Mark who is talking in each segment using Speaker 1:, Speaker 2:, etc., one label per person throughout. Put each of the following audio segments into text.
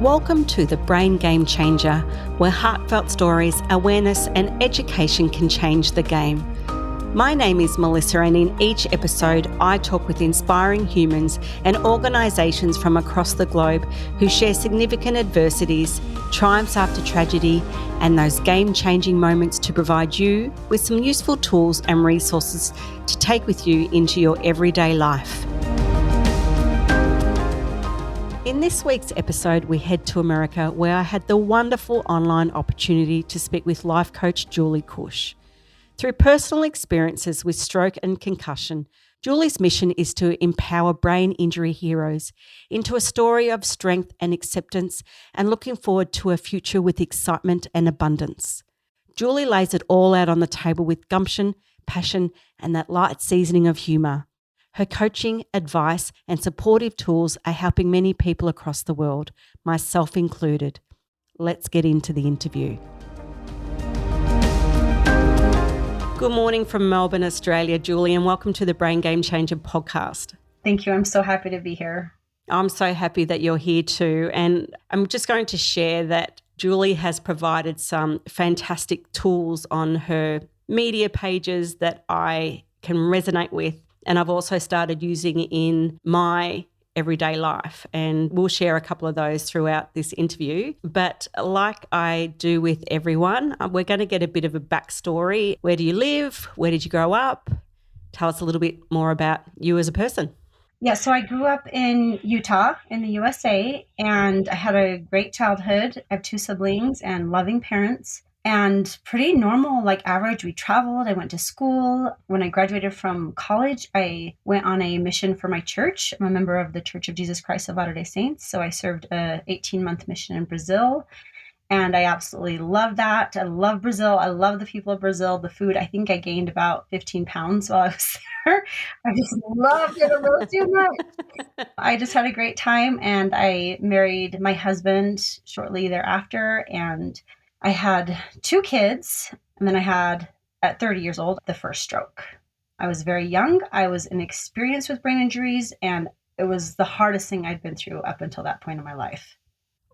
Speaker 1: Welcome to the Brain Game Changer, where heartfelt stories, awareness and education can change the game. My name is Melissa, and in each episode I talk with inspiring humans and organisations from across the globe who share significant adversities, triumphs after tragedy and those game-changing moments to provide you with some useful tools and resources to take with you into your everyday life. In this week's episode, we head to America, where I had the wonderful online opportunity to speak with Life Coach Julie Kuch. Through personal experiences with stroke and concussion, Julie's mission is to empower brain injury heroes into a story of strength and acceptance, and looking forward to a future with excitement and abundance. Julie lays it all out on the table with gumption, passion, and that light seasoning of humour. Her coaching, advice, and supportive tools are helping many people across the world, myself included. Let's get into the interview. Good morning from Melbourne, Australia, Julie, and welcome to the Brain Game Changer podcast.
Speaker 2: Thank you. I'm so happy to be here.
Speaker 1: I'm so happy that you're here too. And I'm just going to share that Julie has provided some fantastic tools on her media pages that I can resonate with. And I've also started using in my everyday life, and we'll share a couple of those throughout this interview. But like I do with everyone, we're going to get a bit of a backstory. Where do you live? Where did you grow up? Tell us a little bit more about you as a person.
Speaker 2: Yeah, so I grew up in Utah in the USA, and I had a great childhood. I have two siblings and loving parents. And pretty normal, like average. We traveled. I went to school. When I graduated from college, I went on a mission for my church. I'm a member of the Church of Jesus Christ of Latter-day Saints. So I served a 18-month mission in Brazil. And I absolutely love that. I love Brazil. I love the people of Brazil. The food, I think I gained about 15 pounds while I was there. I just loved it a little too much. I just had a great time. And I married my husband shortly thereafter. And I had two kids, and then I had, at 30 years old, the first stroke. I was very young. I was inexperienced with brain injuries, and it was the hardest thing I'd been through up until that point in my life.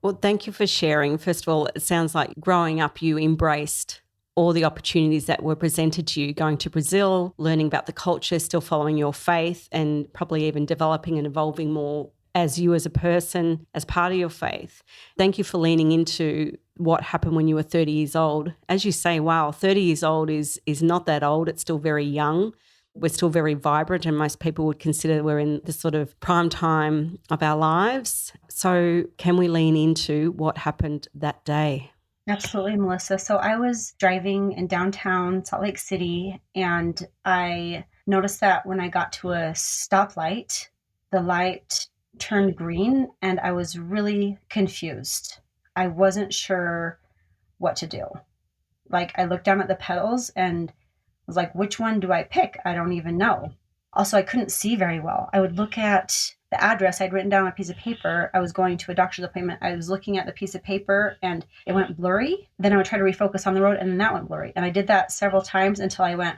Speaker 1: Well, thank you for sharing. First of all, it sounds like growing up you embraced all the opportunities that were presented to you, going to Brazil, learning about the culture, still following your faith, and probably even developing and evolving more as you as a person, as part of your faith. Thank you for leaning into what happened when you were 30 years old. As you say, wow, 30 years old is not that old. It's still very young. We're still very vibrant, and most people would consider we're in the sort of prime time of our lives. So can we lean into what happened that day?
Speaker 2: Absolutely, Melissa. So I was driving in downtown Salt Lake City, and I noticed that when I got to a stoplight, the light turned green, and I was really confused. I wasn't sure what to do. Like, I looked down at the pedals and was like, which one do I pick? I don't even know. Also, I couldn't see very well. I would look at the address I'd written down on a piece of paper. I was going to a doctor's appointment. I was looking at the piece of paper and it went blurry. Then I would try to refocus on the road, and then that went blurry. And I did that several times until I went,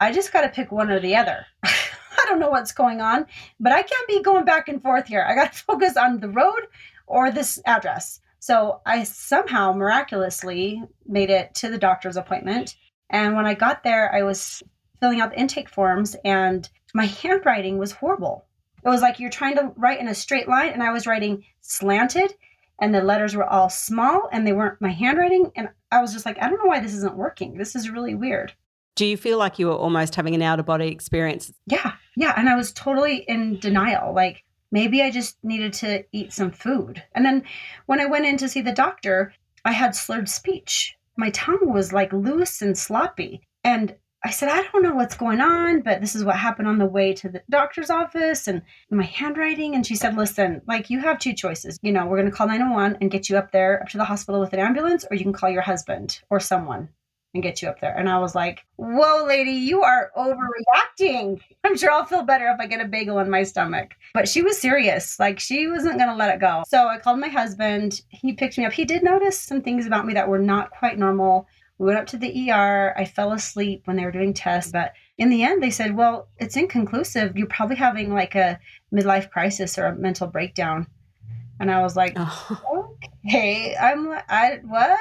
Speaker 2: I just got to pick one or the other. I don't know what's going on, but I can't be going back and forth here. I got to focus on the road or this address. So I somehow miraculously made it to the doctor's appointment. And when I got there, I was filling out the intake forms, and my handwriting was horrible. It was like you're trying to write in a straight line, and I was writing slanted, and the letters were all small, and they weren't my handwriting. And I was just like, I don't know why this isn't working. This is really weird.
Speaker 1: Do you feel like you were almost having an out-of-body experience?
Speaker 2: Yeah. And I was totally in denial. Like, maybe I just needed to eat some food. And then when I went in to see the doctor, I had slurred speech. My tongue was like loose and sloppy. And I said, I don't know what's going on, but this is what happened on the way to the doctor's office and my handwriting. And she said, listen, like, you have two choices. You know, we're going to call 911 and get you up there, up to the hospital with an ambulance, or you can call your husband or someone and get you up there. And I was like, whoa, lady, you are overreacting. I'm sure I'll feel better if I get a bagel in my stomach. But she was serious. Like, she wasn't going to let it go. So I called my husband. He picked me up. He did notice some things about me that were not quite normal. We went up to the ER. I fell asleep when they were doing tests. But in the end, they said, well, it's inconclusive. You're probably having like a midlife crisis or a mental breakdown. And I was like, hey, what?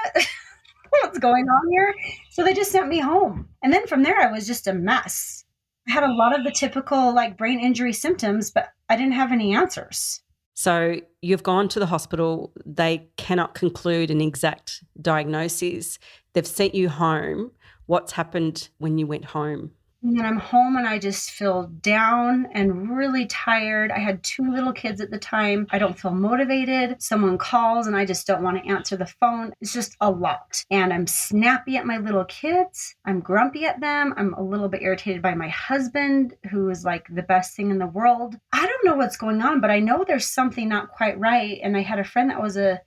Speaker 2: What's going on here? So they just sent me home. And then from there, I was just a mess. I had a lot of the typical like brain injury symptoms, but I didn't have any answers.
Speaker 1: So you've gone to the hospital. They cannot conclude an exact diagnosis. They've sent you home. What's happened when you went home?
Speaker 2: And then I'm home and I just feel down and really tired. I had 2 little kids at the time. I don't feel motivated. Someone calls and I just don't want to answer the phone. It's just a lot. And I'm snappy at my little kids. I'm grumpy at them. I'm a little bit irritated by my husband, who is like the best thing in the world. I don't know what's going on, but I know there's something not quite right. And I had a friend that was a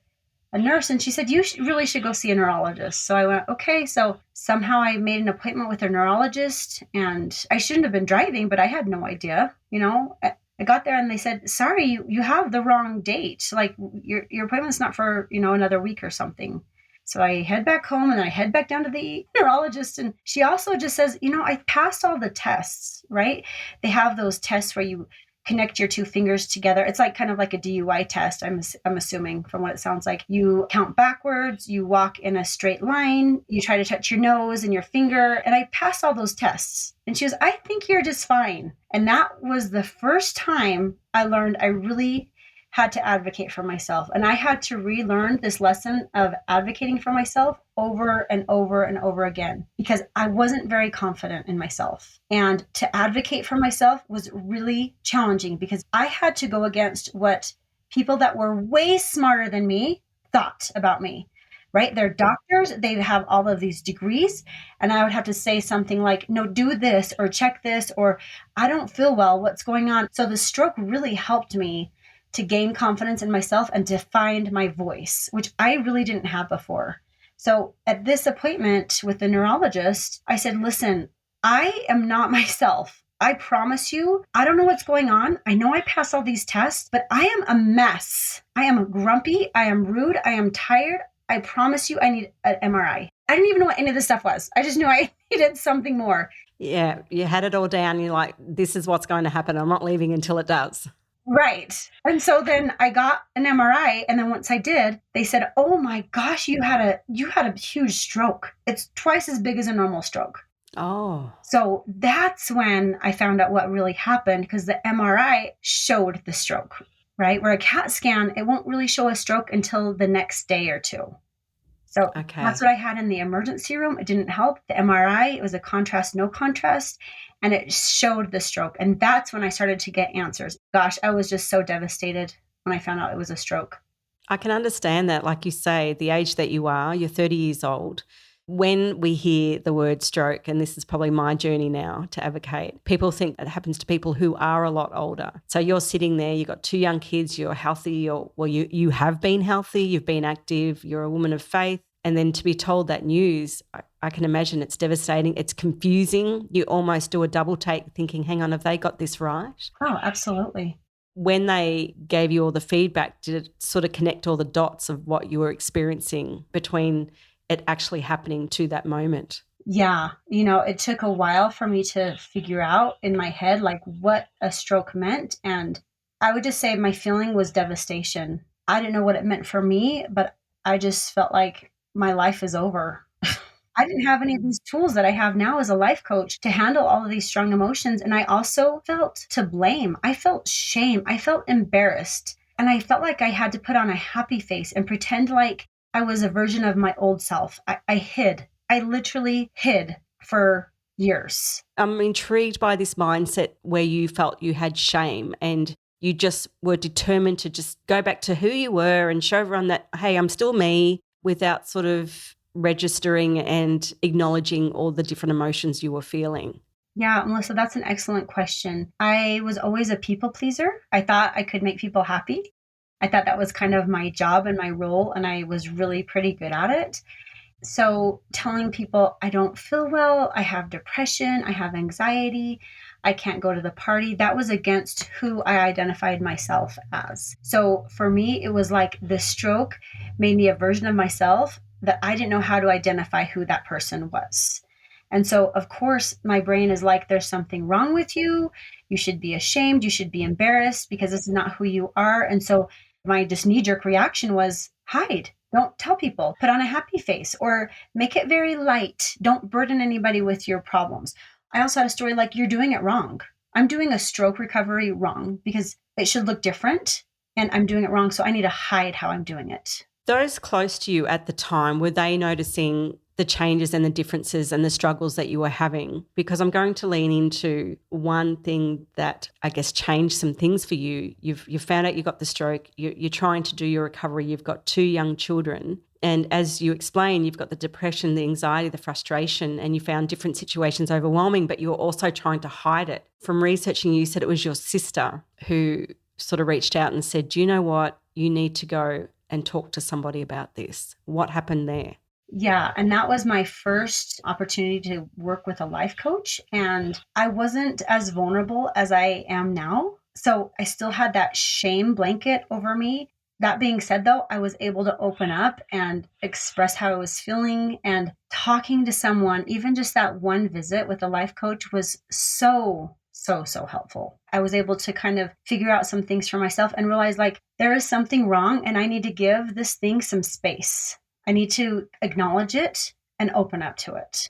Speaker 2: nurse, and she said, you really should go see a neurologist. So I went, okay. So somehow I made an appointment with a neurologist, and I shouldn't have been driving, but I had no idea. I got there and they said, sorry, you have the wrong date. Like your appointment's not for, another week or something. So I head back home and I head back down to the neurologist. And she also just says, I passed all the tests, right? They have those tests where you connect your 2 fingers together. It's like kind of like a DUI test, I'm assuming from what it sounds like. You count backwards, you walk in a straight line, you try to touch your nose and your finger. And I passed all those tests. And she goes, I think you're just fine. And that was the first time I learned I really had to advocate for myself. And I had to relearn this lesson of advocating for myself over and over and over again, because I wasn't very confident in myself. And to advocate for myself was really challenging because I had to go against what people that were way smarter than me thought about me, right? They're doctors, they have all of these degrees. And I would have to say something like, no, do this or check this, or I don't feel well, what's going on? So the stroke really helped me to gain confidence in myself and to find my voice, which I really didn't have before. So at this appointment with the neurologist, I said, listen, I am not myself. I promise you, I don't know what's going on. I know I passed all these tests, but I am a mess. I am grumpy. I am rude. I am tired. I promise you, I need an MRI. I didn't even know what any of this stuff was. I just knew I needed something more.
Speaker 1: Yeah, you had it all down. You're like, this is what's going to happen. I'm not leaving until it does.
Speaker 2: Right. And so then I got an MRI, and then once I did, they said, "Oh my gosh, you had a huge stroke. It's twice as big as a normal stroke."
Speaker 1: Oh.
Speaker 2: So that's when I found out what really happened, because the MRI showed the stroke, right? Where a CAT scan, it won't really show a stroke until the next day or 2. So That's what I had in the emergency room. It didn't help. The MRI, it was a contrast, no contrast, and it showed the stroke. And that's when I started to get answers. Gosh, I was just so devastated when I found out it was a stroke.
Speaker 1: I can understand that. Like you say, the age that you are, you're 30 years old. When we hear the word stroke, and this is probably my journey now to advocate, people think that happens to people who are a lot older. So you're sitting there, you've got 2 young kids, you're healthy, you have been healthy, you've been active, you're a woman of faith. And then to be told that news, I can imagine it's devastating. It's confusing. You almost do a double take thinking, hang on, have they got this right?
Speaker 2: Oh, absolutely.
Speaker 1: When they gave you all the feedback, did it sort of connect all the dots of what you were experiencing between it actually happening to that moment?
Speaker 2: Yeah. It took a while for me to figure out in my head, like what a stroke meant. And I would just say my feeling was devastation. I didn't know what it meant for me, but I just felt like my life is over. I didn't have any of these tools that I have now as a life coach to handle all of these strong emotions. And I also felt to blame. I felt shame. I felt embarrassed. And I felt like I had to put on a happy face and pretend like I was a version of my old self. I hid. I literally hid for years.
Speaker 1: I'm intrigued by this mindset where you felt you had shame and you just were determined to just go back to who you were and show everyone that, hey, I'm still me, without sort of registering and acknowledging all the different emotions you were feeling.
Speaker 2: Yeah, Melissa, that's an excellent question. I was always a people pleaser. I thought I could make people happy. I thought that was kind of my job and my role, and I was really pretty good at it. So telling people I don't feel well, I have depression, I have anxiety, I can't go to the party, that was against who I identified myself as. So for me, it was like the stroke made me a version of myself that I didn't know how to identify who that person was. And so, of course, my brain is like, there's something wrong with you. You should be ashamed. You should be embarrassed because this is not who you are. And so My just knee-jerk reaction was hide. Don't tell people. Put on a happy face or make it very light. Don't burden anybody with your problems. I also had a story like, you're doing it wrong. I'm doing a stroke recovery wrong because it should look different and I'm doing it wrong. So I need to hide how I'm doing it.
Speaker 1: Those close to you at the time, were they noticing the changes and the differences and the struggles that you were having? Because I'm going to lean into one thing that I guess changed some things for you. You've found out you got the stroke. You're trying to do your recovery. You've got 2 young children. And as you explain, you've got the depression, the anxiety, the frustration, and you found different situations overwhelming, but you're also trying to hide it. From researching, you said it was your sister who sort of reached out and said, do you know what? You need to go and talk to somebody about this. What happened there?
Speaker 2: Yeah. And that was my first opportunity to work with a life coach. And I wasn't as vulnerable as I am now. So I still had that shame blanket over me. That being said, though, I was able to open up and express how I was feeling, and talking to someone, even just that one visit with a life coach was so helpful. I was able to kind of figure out some things for myself and realize like there is something wrong and I need to give this thing some space. I need to acknowledge it and open up to it.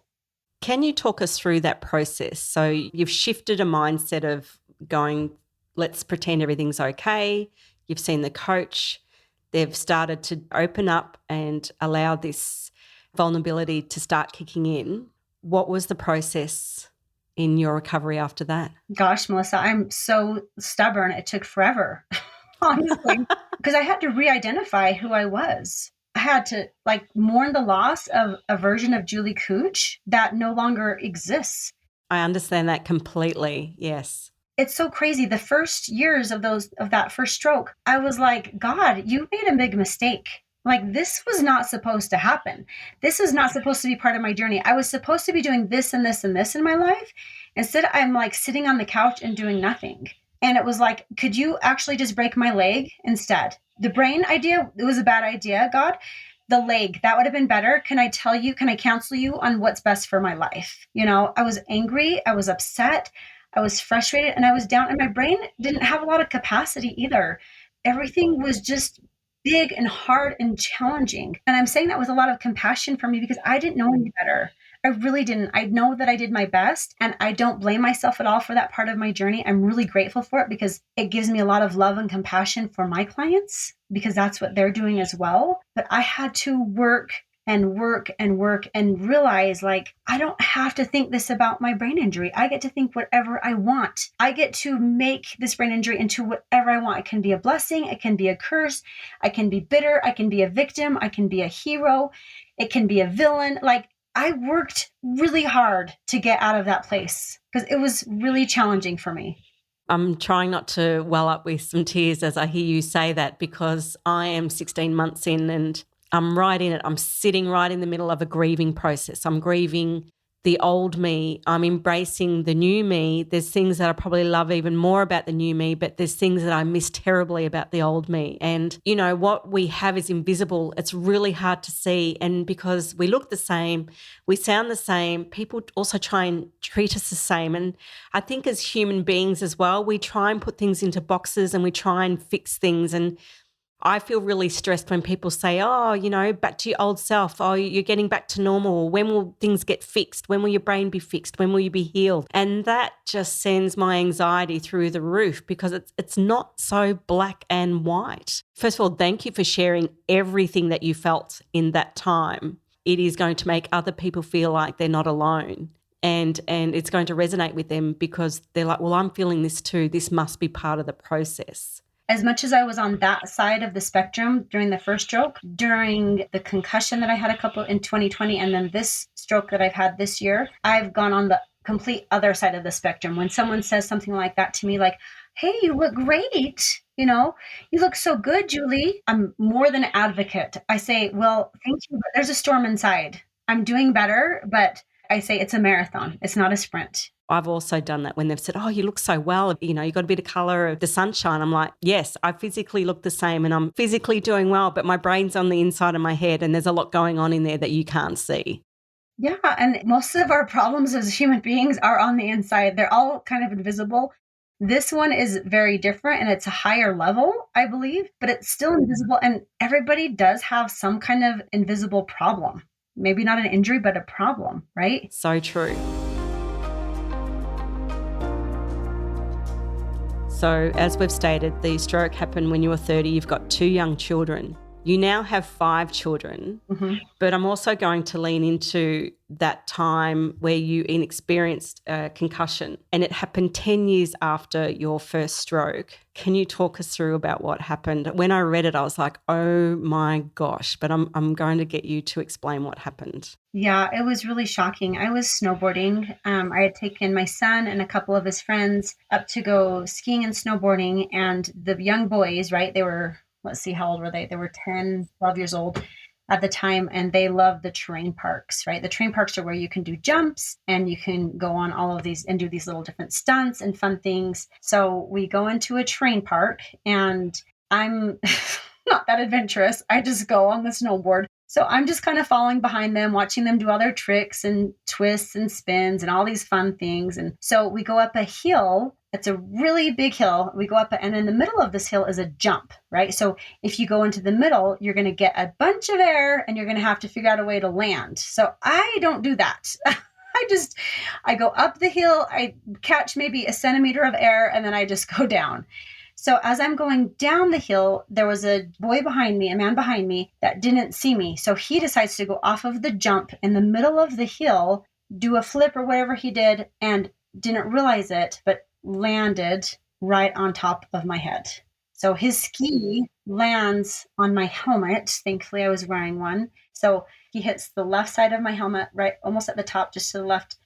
Speaker 1: Can you talk us through that process? So you've shifted a mindset of going, let's pretend everything's okay. You've seen the coach. They've started to open up and allow this vulnerability to start kicking in. What was the process in your recovery after that?
Speaker 2: Gosh, Melissa, I'm so stubborn. It took forever, honestly, because I had to re-identify who I was. I had to like mourn the loss of a version of Julie Kuch that no longer exists.
Speaker 1: I understand that completely. Yes.
Speaker 2: It's so crazy. The first years of that first stroke, I was like, God, you made a big mistake. Like, this was not supposed to happen. This is not supposed to be part of my journey. I was supposed to be doing this and this and this in my life. Instead, I'm like sitting on the couch and doing nothing. And it was like, could you actually just break my leg instead? The brain idea, it was a bad idea, God. The leg, that would have been better. Can I counsel you on what's best for my life? You know, I was angry. I was upset. I was frustrated and I was down, and my brain didn't have a lot of capacity either. Everything was just big and hard and challenging. And I'm saying that with a lot of compassion for me because I didn't know any better. I really didn't. I know that I did my best, and I don't blame myself at all for that part of my journey. I'm really grateful for it because it gives me a lot of love and compassion for my clients because that's what they're doing as well. But I had to work and work and work and realize like, I don't have to think this about my brain injury. I get to think whatever I want. I get to make this brain injury into whatever I want. It can be a blessing. It can be a curse. I can be bitter. I can be a victim. I can be a hero. It can be a villain. Like, I worked really hard to get out of that place because it was really challenging for me.
Speaker 1: I'm trying not to well up with some tears as I hear you say that because I am 16 months in and I'm right in it. I'm sitting right in the middle of a grieving process. I'm grieving the old me. I'm embracing the new me. There's things that I probably love even more about the new me, but there's things that I miss terribly about the old me. And, you know, what we have is invisible. It's really hard to see. And because we look the same, we sound the same, people also try and treat us the same. And I think as human beings as well, we try and put things into boxes and we try and fix things. And I feel really stressed when people say, oh, you know, back to your old self. Oh, you're getting back to normal. When will things get fixed? When will your brain be fixed? When will you be healed? And that just sends my anxiety through the roof because it's not so black and white. First of all, thank you for sharing everything that you felt in that time. It is going to make other people feel like they're not alone. And it's going to resonate with them because they're like, well, I'm feeling this too. This must be part of the process.
Speaker 2: As much as I was on that side of the spectrum during the first stroke, during the concussion that I had a couple in 2020, and then this stroke that I've had this year, I've gone on the complete other side of the spectrum. When someone says something like that to me, like, hey, you look great, you know, you look so good, Julie. I'm more than an advocate. I say, well, thank you, but there's a storm inside. I'm doing better, but I say it's a marathon. It's not a sprint.
Speaker 1: I've also done that when they've said, oh, you look so well, you know, you got a bit of colour of the sunshine. I'm like, yes, I physically look the same and I'm physically doing well, but my brain's on the inside of my head and there's a lot going on in there that you can't see.
Speaker 2: Yeah, and most of our problems as human beings are on the inside. They're all kind of invisible. This one is very different and it's a higher level, I believe, but it's still invisible. And everybody does have some kind of invisible problem. Maybe not an injury, but a problem, right?
Speaker 1: So true. So as we've stated, the stroke happened when you were 30. You've got 2 young children. You now have 5 children, but I'm also going to lean into that time where you experienced a concussion, and it happened 10 years after your first stroke. Can you talk us through about what happened? When I read it, I was like, oh my gosh, but I'm going to get you to explain what happened.
Speaker 2: Yeah, it was really shocking. I was snowboarding. I had taken my son and a couple of his friends up to go skiing and snowboarding, and the young boys, right, they were, let's see, how old were they? They were 10, 12 years old at the time, and they loved the terrain parks, right? The terrain parks are where you can do jumps and you can go on all of these and do these little different stunts and fun things. So we go into a terrain park, and I'm not that adventurous. I just go on the snowboard. So I'm just kind of following behind them, watching them do all their tricks and twists and spins and all these fun things. And so we go up a hill. It's a really big hill. We go up, and in the middle of this hill is a jump, right? So if you go into the middle, you're going to get a bunch of air and you're going to have to figure out a way to land. So I don't do that. I go up the hill, I catch maybe a centimeter of air, and then I just go down. So as I'm going down the hill, there was a boy behind me, a man behind me that didn't see me. So he decides to go off of the jump in the middle of the hill, do a flip or whatever he did, and didn't realize it, but landed right on top of my head. So his ski lands on my helmet. Thankfully, I was wearing one. So he hits the left side of my helmet, right, almost at the top, just to the left.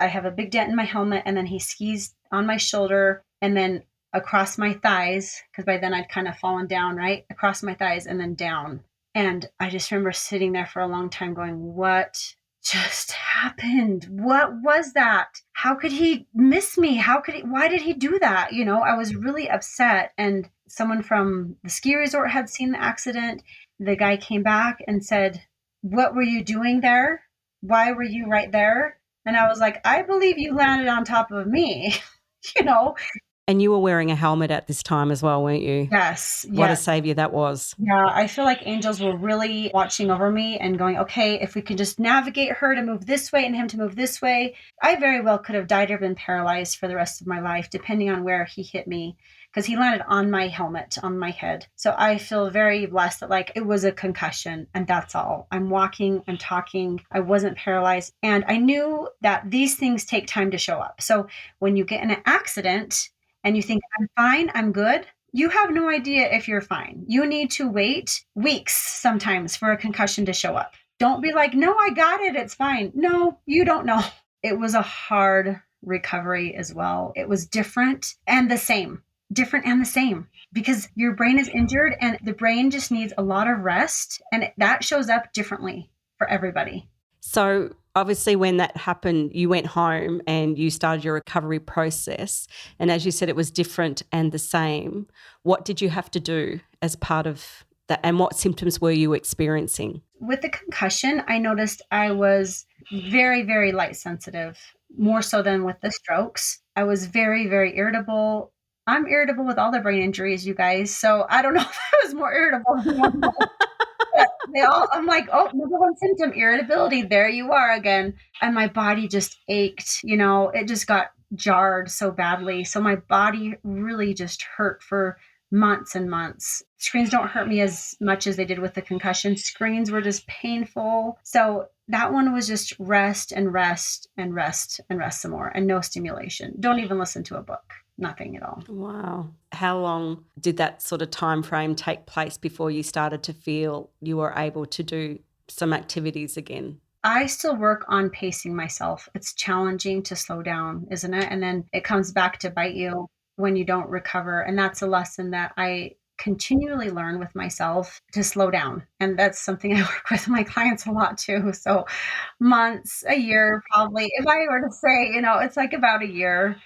Speaker 2: I have a big dent in my helmet, and then he skis on my shoulder, and then across my thighs, because by then I'd kind of fallen down, right? Across my thighs and then down. And I just remember sitting there for a long time going, what just happened? What was that? How could he miss me? Why did he do that? You know, I was really upset. And someone from the ski resort had seen the accident. The guy came back and said, what were you doing there? Why were you right there? And I was like, I believe you landed on top of me, you know?
Speaker 1: And you were wearing a helmet at this time as well, weren't you?
Speaker 2: Yes.
Speaker 1: What a savior that was.
Speaker 2: Yeah, I feel like angels were really watching over me and going, okay, if we can just navigate her to move this way and him to move this way, I very well could have died or been paralyzed for the rest of my life, depending on where he hit me, because he landed on my helmet, on my head. So I feel very blessed that like it was a concussion and that's all. I'm walking, I'm talking, I wasn't paralyzed. And I knew that these things take time to show up. So when you get in an accident, and you think, I'm fine, I'm good, you have no idea if you're fine. You need to wait weeks sometimes for a concussion to show up. Don't be like, no, I got it, it's fine. No, you don't know. It was a hard recovery as well. It was different and the same, because your brain is injured and the brain just needs a lot of rest, and that shows up differently for everybody.
Speaker 1: So obviously when that happened, you went home and you started your recovery process. And as you said, it was different and the same. What did you have to do as part of that? And what symptoms were you experiencing?
Speaker 2: With the concussion, I noticed I was very, very light sensitive, more so than with the strokes. I was very, very irritable. I'm irritable with all the brain injuries, you guys. So I don't know if I was more irritable than normal. I'm like, oh, number one symptom, irritability. There you are again. And my body just ached, you know, it just got jarred so badly. So my body really just hurt for months and months. Screens don't hurt me as much as they did with the concussion. Screens were just painful. So that one was just rest and rest and rest and rest some more, and no stimulation. Don't even listen to a book. Nothing at all.
Speaker 1: Wow. How long did that sort of time frame take place before you started to feel you were able to do some activities again?
Speaker 2: I still work on pacing myself. It's challenging to slow down, isn't it? And then it comes back to bite you when you don't recover. And that's a lesson that I continually learn with myself, to slow down. And that's something I work with my clients a lot too. So months, a year, probably. If I were to say, you know, it's like about a year.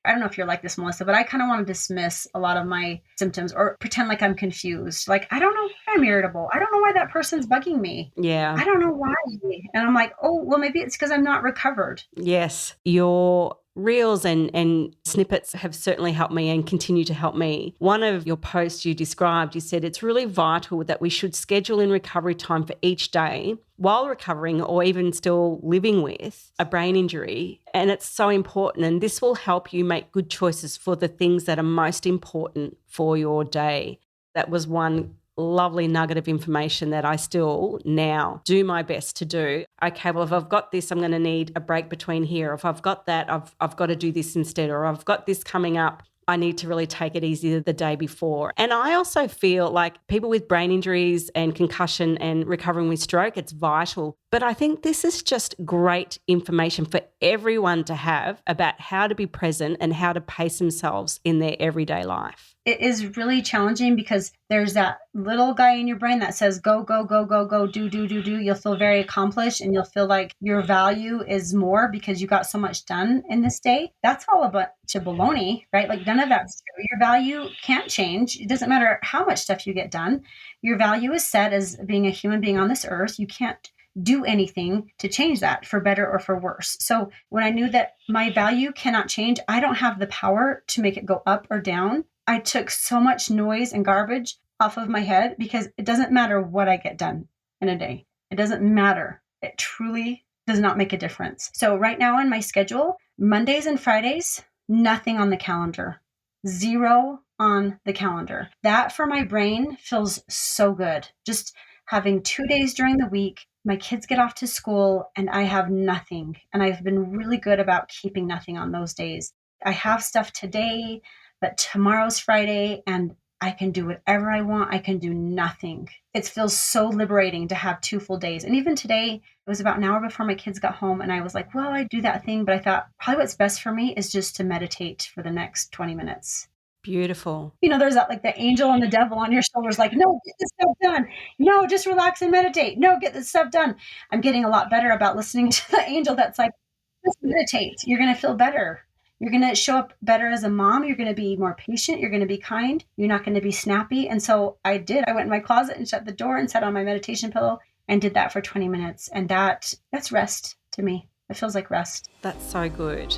Speaker 2: I don't know if you're like this, Melissa, but I kind of want to dismiss a lot of my symptoms or pretend like I'm confused. Like, I don't know why I'm irritable. I don't know why that person's bugging me.
Speaker 1: Yeah.
Speaker 2: I don't know why. And I'm like, oh, well, maybe it's because I'm not recovered.
Speaker 1: Yes. Your reels and snippets have certainly helped me and continue to help me. One of your posts you described, you said it's really vital that we should schedule in recovery time for each day while recovering or even still living with a brain injury. And it's so important. And this will help you make good choices for the things that are most important for your day. That was one lovely nugget of information that I still now do my best to do. Okay, well, if I've got this, I'm going to need a break between here. If I've got that, I've got to do this instead, or I've got this coming up. I need to really take it easy the day before. And I also feel like people with brain injuries and concussion and recovering with stroke, it's vital. But I think this is just great information for everyone to have about how to be present and how to pace themselves in their everyday life.
Speaker 2: It is really challenging because there's that little guy in your brain that says, go, go, go, go, go, do. You'll feel very accomplished and you'll feel like your value is more because you got so much done in this day. That's all a bunch of baloney, right? Like none of that's true. Your value can't change. It doesn't matter how much stuff you get done. Your value is set as being a human being on this earth. You can't do anything to change that for better or for worse. So when I knew that my value cannot change, I don't have the power to make it go up or down. I took so much noise and garbage off of my head because it doesn't matter what I get done in a day. It doesn't matter. It truly does not make a difference. So right now on my schedule, Mondays and Fridays, nothing on the calendar. 0 on the calendar. That for my brain feels so good. Just having 2 days during the week, my kids get off to school and I have nothing. And I've been really good about keeping nothing on those days. I have stuff today, but tomorrow's Friday and I can do whatever I want. I can do nothing. It feels so liberating to have 2 full days. And even today, it was about an hour before my kids got home and I was like, well, I do that thing, but I thought probably what's best for me is just to meditate for the next 20 minutes.
Speaker 1: Beautiful.
Speaker 2: You know, there's that like the angel and the devil on your shoulders, like, no, get this stuff done. No, just relax and meditate. No, get this stuff done. I'm getting a lot better about listening to the angel that's like, just meditate. You're going to feel better. You're going to show up better as a mom. You're going to be more patient. You're going to be kind. You're not going to be snappy. And so I did. I went in my closet and shut the door and sat on my meditation pillow and did that for 20 minutes. And that's rest to me. It feels like rest.
Speaker 1: That's so good.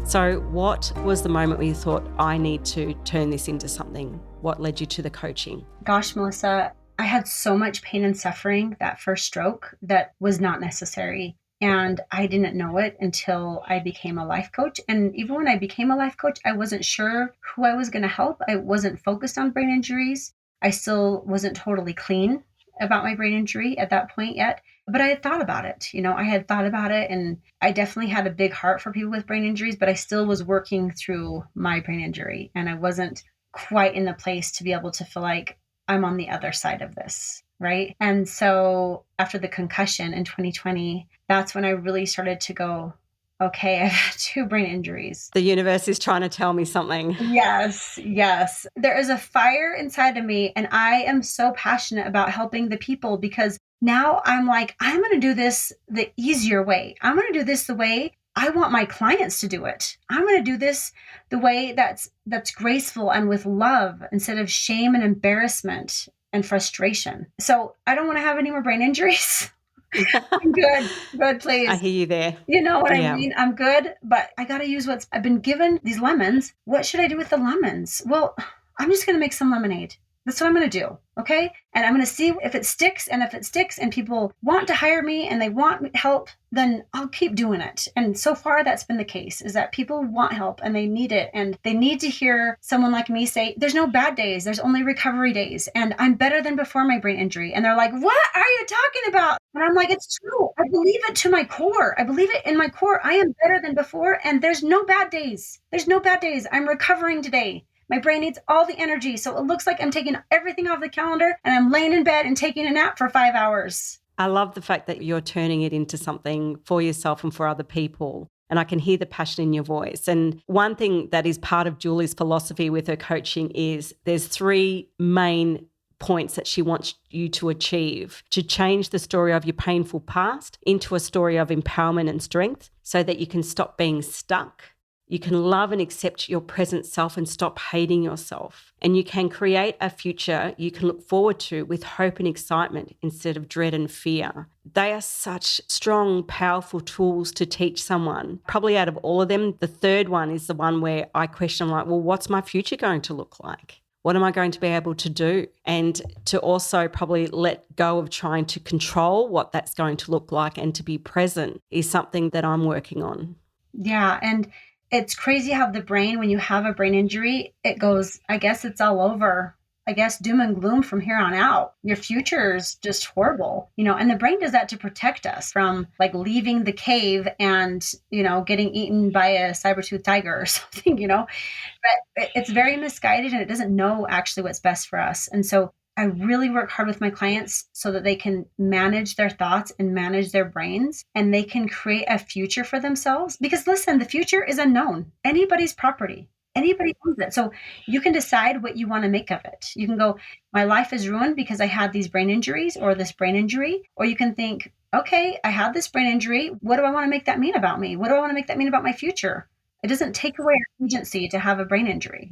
Speaker 1: So what was the moment where you thought, I need to turn this into something? What led you to the coaching?
Speaker 2: Gosh, Melissa, I had so much pain and suffering that first stroke that was not necessary. And I didn't know it until I became a life coach. And even when I became a life coach, I wasn't sure who I was going to help. I wasn't focused on brain injuries. I still wasn't totally clean about my brain injury at that point yet. But I had thought about it. I had thought about it and I definitely had a big heart for people with brain injuries, but I still was working through my brain injury and I wasn't quite in the place to be able to feel like I'm on the other side of this, right? And so after the concussion in 2020, that's when I really started to go, okay, I've had 2 brain injuries.
Speaker 1: The universe is trying to tell me something.
Speaker 2: Yes. There is a fire inside of me and I am so passionate about helping the people because now I'm like, I'm going to do this the easier way. I'm going to do this the way I want my clients to do it. I'm going to do this the way that's graceful and with love instead of shame and embarrassment and frustration. So I don't want to have any more brain injuries. I'm good, please.
Speaker 1: I hear you there.
Speaker 2: You know what I mean? I'm good, but I got to use I've been given these lemons. What should I do with the lemons? Well, I'm just going to make some lemonade. That's what I'm going to do. Okay. And I'm going to see if it sticks. And if it sticks and people want to hire me and they want help, then I'll keep doing it. And so far that's been the case, is that people want help and they need it. And they need to hear someone like me say, there's no bad days. There's only recovery days. And I'm better than before my brain injury. And they're like, what are you talking about? And I'm like, it's true. I believe it to my core. I believe it in my core. I am better than before. And there's no bad days. There's no bad days. I'm recovering today. My brain needs all the energy. So it looks like I'm taking everything off the calendar and I'm laying in bed and taking a nap for 5 hours.
Speaker 1: I love the fact that you're turning it into something for yourself and for other people. And I can hear the passion in your voice. And one thing that is part of Julie's philosophy with her coaching is there's 3 main points that she wants you to achieve to change the story of your painful past into a story of empowerment and strength so that you can stop being stuck You can love and accept your present self and stop hating yourself. And you can create a future you can look forward to with hope and excitement instead of dread and fear. They are such strong, powerful tools to teach someone. Probably out of all of them, the third one is the one where I question, like, well, what's my future going to look like? What am I going to be able to do? And to also probably let go of trying to control what that's going to look like and to be present is something that I'm working on.
Speaker 2: Yeah. And it's crazy how the brain, when you have a brain injury, it goes, I guess it's all over. I guess doom and gloom from here on out. Your future is just horrible, and the brain does that to protect us from like leaving the cave and, getting eaten by a saber-toothed tiger or something, but it's very misguided and it doesn't know actually what's best for us. And so I really work hard with my clients so that they can manage their thoughts and manage their brains, and they can create a future for themselves. Because listen, the future is unknown. Anybody's property. Anybody owns it. So you can decide what you want to make of it. You can go, my life is ruined because I had these brain injuries or this brain injury. Or you can think, okay, I had this brain injury. What do I want to make that mean about me? What do I want to make that mean about my future? It doesn't take away our agency to have a brain injury,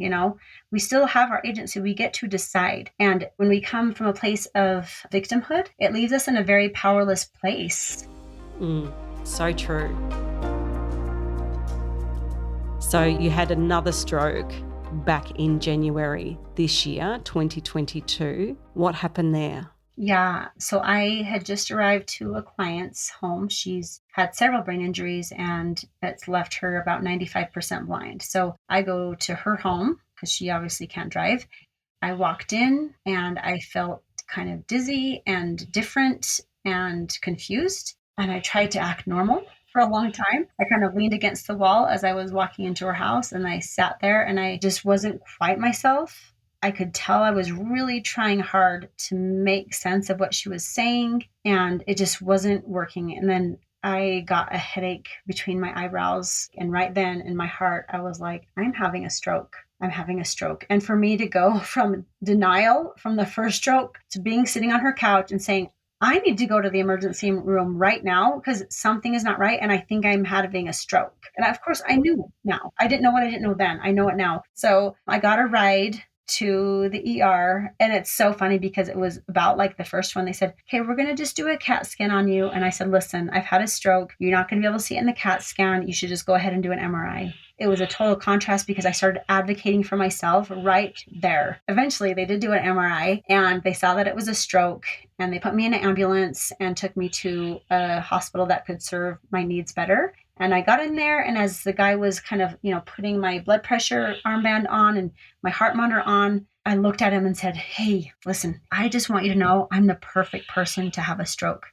Speaker 2: We still have our agency. We get to decide. And when we come from a place of victimhood, it leaves us in a very powerless place.
Speaker 1: So true. So you had another stroke back in January this year, 2022. What happened there?
Speaker 2: Yeah. So I had just arrived to a client's home. She's had several brain injuries and it's left her about 95% blind. So I go to her home because she obviously can't drive. I walked in and I felt kind of dizzy and different and confused. And I tried to act normal for a long time. I kind of leaned against the wall as I was walking into her house and I sat there and I just wasn't quite myself. I could tell I was really trying hard to make sense of what she was saying, and it just wasn't working. And then I got a headache between my eyebrows. And right then in my heart, I was like, I'm having a stroke. I'm having a stroke. And for me to go from denial from the first stroke to being sitting on her couch and saying, I need to go to the emergency room right now because something is not right. And I think I'm having a stroke. And of course, I knew now. I didn't know what I didn't know then. I know it now. So I got a ride to the ER. And it's so funny because it was about like the first one. They said, okay, we're going to just do a CAT scan on you. And I said, listen, I've had a stroke. You're not going to be able to see it in the CAT scan. You should just go ahead and do an MRI. It was a total contrast because I started advocating for myself right there. Eventually, they did do an MRI and they saw that it was a stroke and they put me in an ambulance and took me to a hospital that could serve my needs better. And I got in there, and as the guy was kind of, putting my blood pressure armband on and my heart monitor on, I looked at him and said, hey, listen, I just want you to know I'm the perfect person to have a stroke.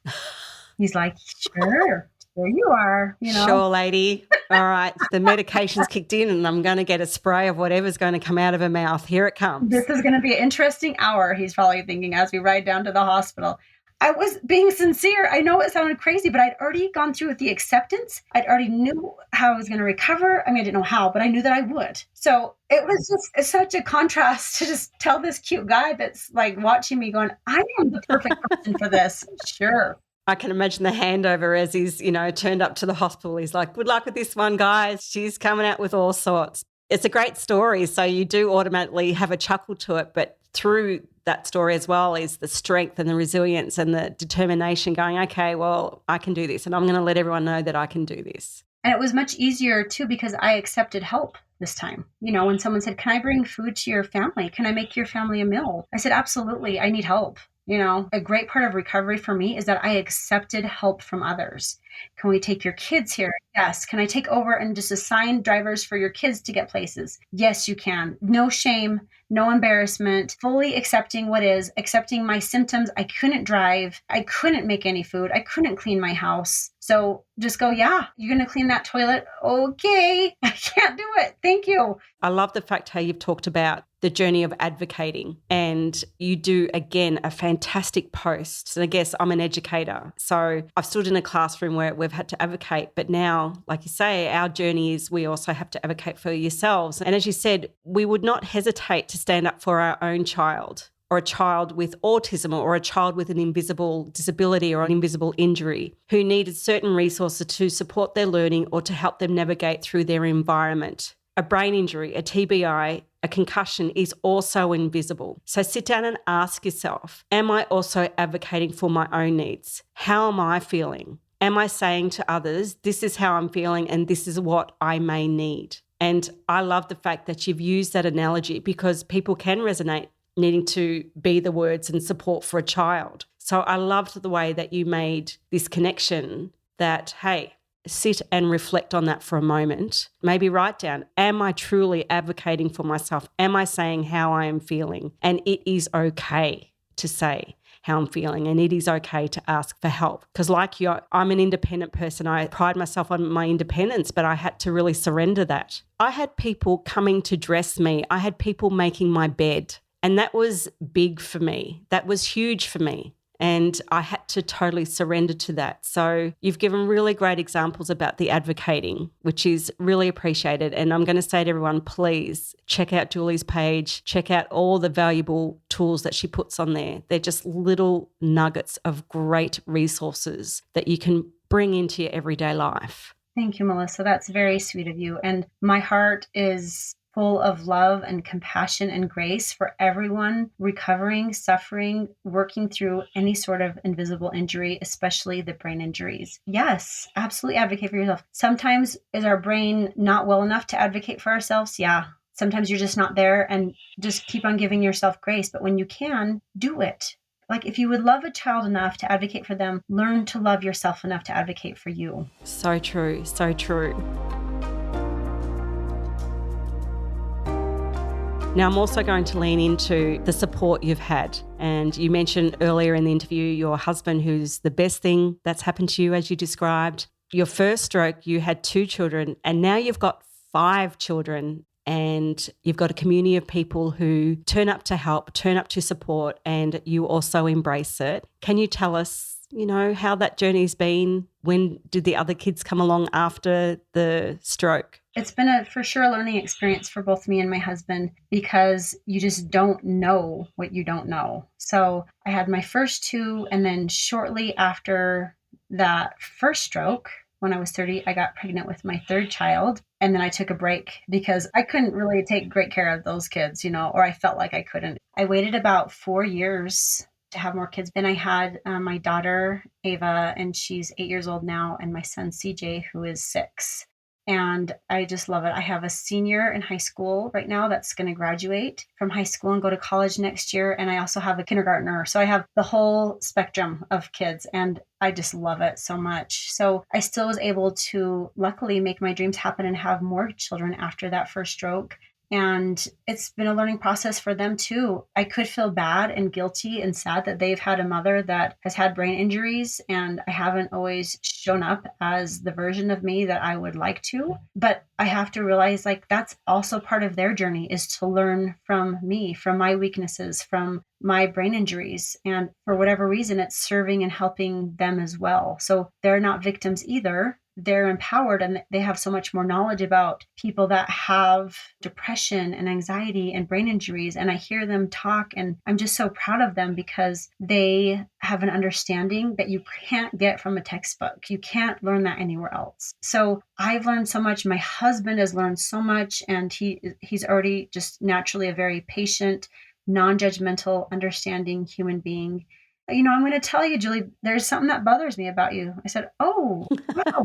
Speaker 2: He's like, sure. There you are,
Speaker 1: Sure, lady. All right. The medication's kicked in and I'm going to get a spray of whatever's going to come out of her mouth. Here it comes.
Speaker 2: This is going to be an interesting hour, he's probably thinking, as we ride down to the hospital. I was being sincere. I know it sounded crazy, but I'd already gone through with the acceptance. I'd already knew how I was going to recover. I mean, I didn't know how, but I knew that I would. So it was just such a contrast to just tell this cute guy that's like watching me going, I am the perfect person for this. Sure.
Speaker 1: I can imagine the handover as he's, turned up to the hospital. He's like, good luck with this one, guys. She's coming out with all sorts. It's a great story. So you do automatically have a chuckle to it. But through that story as well is the strength and the resilience and the determination going, okay, well, I can do this. And I'm going to let everyone know that I can do this.
Speaker 2: And it was much easier too because I accepted help this time. When someone said, can I bring food to your family? Can I make your family a meal? I said, absolutely. I need help. A great part of recovery for me is that I accepted help from others. Can we take your kids here? Yes. Can I take over and just assign drivers for your kids to get places? Yes, you can. No shame, no embarrassment, fully accepting what is, accepting my symptoms. I couldn't drive. I couldn't make any food. I couldn't clean my house. So just go, yeah, you're going to clean that toilet. Okay. I can't do it. Thank you.
Speaker 1: I love the fact how you've talked about the journey of advocating, and you do, again, a fantastic post. And I guess I'm an educator. So I've stood in a classroom where we've had to advocate, but now, like you say, our journey is we also have to advocate for yourselves. And as you said, we would not hesitate to stand up for our own child or a child with autism or a child with an invisible disability or an invisible injury who needed certain resources to support their learning or to help them navigate through their environment. A brain injury, a TBI, a concussion is also invisible. So sit down and ask yourself, am I also advocating for my own needs? How am I feeling? Am I saying to others, this is how I'm feeling and this is what I may need? And I love the fact that you've used that analogy because people can resonate needing to be the words and support for a child. So I loved the way that you made this connection that, hey, sit and reflect on that for a moment. Maybe write down, am I truly advocating for myself? Am I saying how I am feeling? And it is okay to say how I'm feeling, and it is okay to ask for help. Because like you, I'm an independent person. I pride myself on my independence, but I had to really surrender that. I had people coming to dress me. I had people making my bed. And that was big for me. That was huge for me. And I had to totally surrender to that. So you've given really great examples about the advocating, which is really appreciated. And I'm going to say to everyone, please check out Julie's page, check out all the valuable tools that she puts on there. They're just little nuggets of great resources that you can bring into your everyday life.
Speaker 2: Thank you, Melissa. That's very sweet of you. And my heart is full of love and compassion and grace for everyone recovering, suffering, working through any sort of invisible injury, especially the brain injuries. Yes, absolutely advocate for yourself. Sometimes is our brain not well enough to advocate for ourselves? Yeah. Sometimes you're just not there, and just keep on giving yourself grace. But when you can, do it. Like if you would love a child enough to advocate for them, learn to love yourself enough to advocate for you.
Speaker 1: So true, so true. Now, I'm also going to lean into the support you've had. And you mentioned earlier in the interview your husband, who's the best thing that's happened to you, as you described. Your first stroke, you had 2 children, and now you've got 5 children, and you've got a community of people who turn up to help, turn up to support, and you also embrace it. Can you tell us, how that journey's been? When did the other kids come along after the stroke?
Speaker 2: It's been for sure a learning experience for both me and my husband, because you just don't know what you don't know. So I had my first 2, and then shortly after that first stroke, when I was 30, I got pregnant with my 3rd child. And then I took a break because I couldn't really take great care of those kids, or I felt like I couldn't. I waited about 4 years to have more kids. Then I had my daughter, Ava, and she's 8 years old now, and my son, CJ, who is 6. And I just love it. I have a senior in high school right now that's going to graduate from high school and go to college next year. And I also have a kindergartner. So I have the whole spectrum of kids, and I just love it so much. So I still was able to luckily make my dreams happen and have more children after that first stroke. And it's been a learning process for them too. I could feel bad and guilty and sad that they've had a mother that has had brain injuries, and I haven't always shown up as the version of me that I would like to. But I have to realize that's also part of their journey, is to learn from me, from my weaknesses, from my brain injuries. And for whatever reason, it's serving and helping them as well. So they're not victims either. They're empowered, and they have so much more knowledge about people that have depression and anxiety and brain injuries. And I hear them talk, and I'm just so proud of them because they have an understanding that you can't get from a textbook. You can't learn that anywhere else. So I've learned so much. My husband has learned so much, and he's already just naturally a very patient, non-judgmental, understanding human being. I'm going to tell you, Julie, there's something that bothers me about you. I said, oh, wow,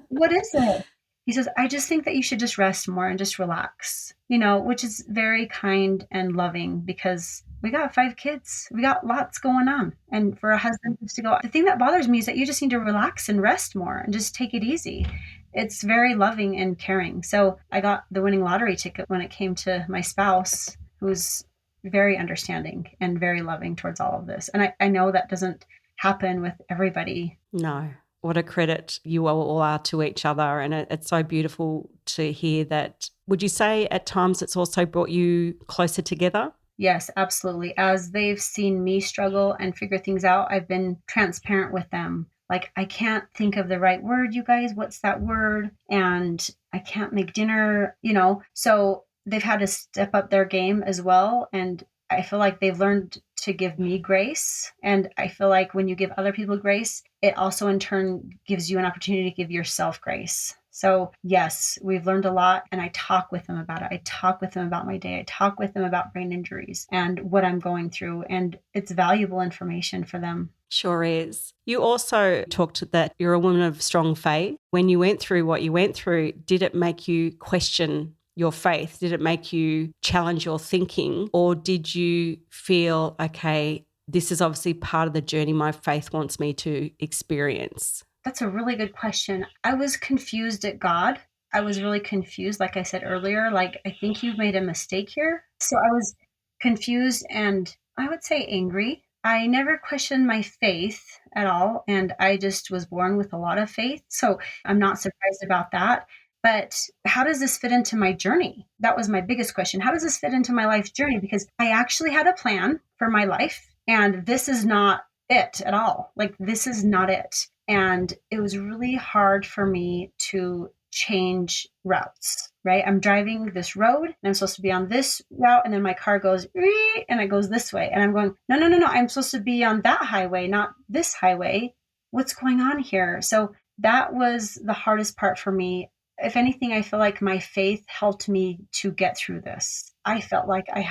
Speaker 2: what is it? He says, I just think that you should just rest more and just relax, which is very kind and loving, because we got 5 kids. We got lots going on. And for a husband just to go, the thing that bothers me is that you just need to relax and rest more and just take it easy. It's very loving and caring. So I got the winning lottery ticket when it came to my spouse, who's very understanding and very loving towards all of this. And I know that doesn't happen with everybody.
Speaker 1: No. What a credit you all are to each other. And it's so beautiful to hear that. Would you say at times it's also brought you closer together?
Speaker 2: Yes, absolutely. As they've seen me struggle and figure things out, I've been transparent with them. I can't think of the right word, you guys. What's that word? And I can't make dinner, So they've had to step up their game as well. And I feel like they've learned to give me grace. And I feel like when you give other people grace, it also in turn gives you an opportunity to give yourself grace. So yes, we've learned a lot, and I talk with them about it. I talk with them about my day. I talk with them about brain injuries and what I'm going through, and it's valuable information for them.
Speaker 1: Sure is. You also talked that you're a woman of strong faith. When you went through what you went through, did it make you question your faith? Did it make you challenge your thinking? Or did you feel, okay, this is obviously part of the journey my faith wants me to experience?
Speaker 2: That's a really good question. I was confused at God. I was really confused. Like I said earlier, like, I think you've made a mistake here. So I was confused and I would say angry. I never questioned my faith at all. And I just was born with a lot of faith. So I'm not surprised about that. But how does this fit into my journey? That was my biggest question. How does this fit into my life journey? Because I actually had a plan for my life, and this is not it at all. Like, this is not it. And it was really hard for me to change routes, right? I'm driving this road and I'm supposed to be on this route. And then my car goes, and it goes this way. And I'm going, no. I'm supposed to be on that highway, not this highway. What's going on here? So that was the hardest part for me. If anything, I feel like my faith helped me to get through this. I felt like I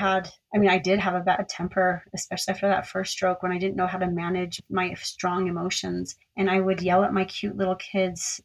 Speaker 2: did have a bad temper, especially after that first stroke, when I didn't know how to manage my strong emotions. And I would yell at my cute little kids.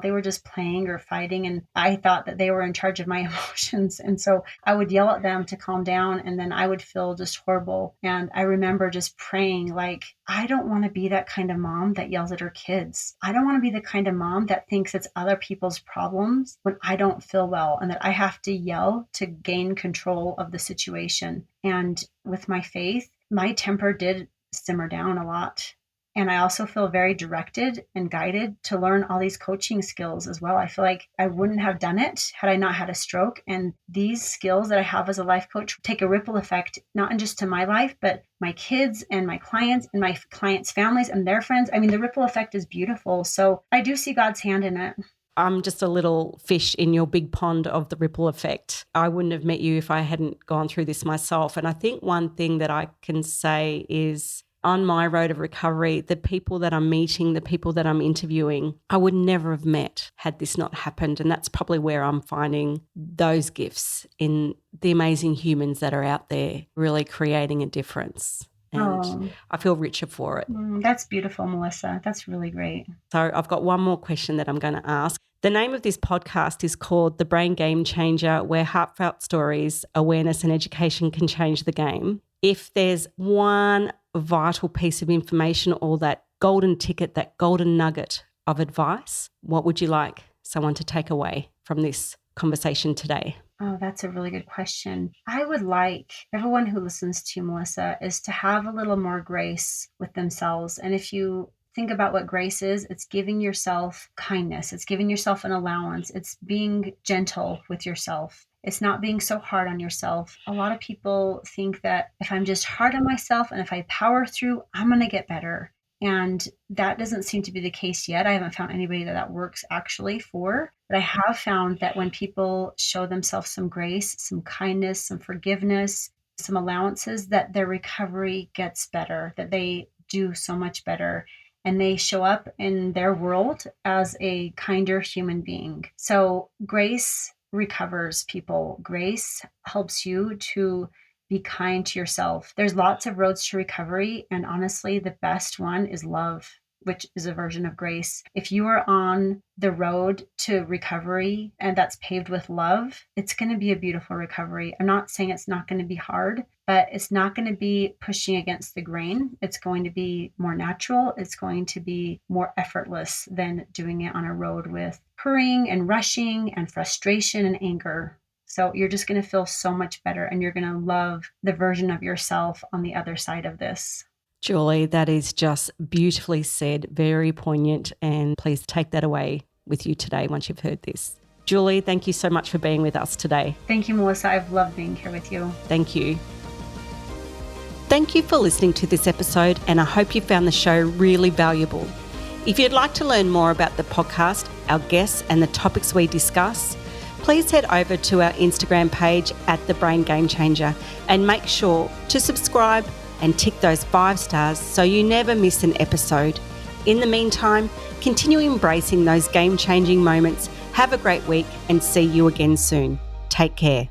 Speaker 2: They were just playing or fighting, and I thought that they were in charge of my emotions. And so I would yell at them to calm down, and then I would feel just horrible. And I remember just praying, like, I don't want to be that kind of mom that yells at her kids. I don't want to be the kind of mom that thinks it's other people's problems when I don't feel well, and that I have to yell to gain control of the situation. And with my faith, my temper did simmer down a lot. And I also feel very directed and guided to learn all these coaching skills as well. I feel like I wouldn't have done it had I not had a stroke. And these skills that I have as a life coach take a ripple effect, not just to my life, but my kids and my clients and my clients' families and their friends. I mean, the ripple effect is beautiful. So I do see God's hand in it.
Speaker 1: I'm just a little fish in your big pond of the ripple effect. I wouldn't have met you if I hadn't gone through this myself. And I think one thing that I can say is, on my road of recovery, the people that I'm meeting, the people that I'm interviewing, I would never have met had this not happened. And that's probably where I'm finding those gifts in the amazing humans that are out there really creating a difference. And I feel richer for it.
Speaker 2: That's beautiful, Melissa. That's really great.
Speaker 1: So I've got one more question that I'm going to ask. The name of this podcast is called The Brain Game Changer, where heartfelt stories, awareness and education can change the game. If there's one vital piece of information or that golden ticket, that golden nugget of advice, what would you like someone to take away from this conversation today?
Speaker 2: Oh, that's a really good question. I would like everyone who listens to you, Melissa, is to have a little more grace with themselves. And if you think about what grace is, it's giving yourself kindness. It's giving yourself an allowance. It's being gentle with yourself. It's not being so hard on yourself. A lot of people think that if I'm just hard on myself and if I power through, I'm going to get better. And that doesn't seem to be the case yet. I haven't found anybody that works actually for. But I have found that when people show themselves some grace, some kindness, some forgiveness, some allowances, that their recovery gets better, that they do so much better. And they show up in their world as a kinder human being. So grace recovers people. Grace helps you to be kind to yourself. There's lots of roads to recovery. And honestly, the best one is love, which is a version of grace. If you are on the road to recovery and that's paved with love, it's going to be a beautiful recovery. I'm not saying it's not going to be hard, but it's not going to be pushing against the grain. It's going to be more natural. It's going to be more effortless than doing it on a road with hurrying and rushing and frustration and anger. So you're just going to feel so much better, and you're going to love the version of yourself on the other side of this.
Speaker 1: Julie, that is just beautifully said, very poignant, and please take that away with you today once you've heard this. Julie, thank you so much for being with us today.
Speaker 2: Thank you, Melissa. I've loved being here with you.
Speaker 1: Thank you. Thank you for listening to this episode, and I hope you found the show really valuable. If you'd like to learn more about the podcast, our guests, and the topics we discuss, please head over to our Instagram page at The Brain Game Changer and make sure to subscribe and tick those 5 stars so you never miss an episode. In the meantime, continue embracing those game-changing moments. Have a great week and see you again soon. Take care.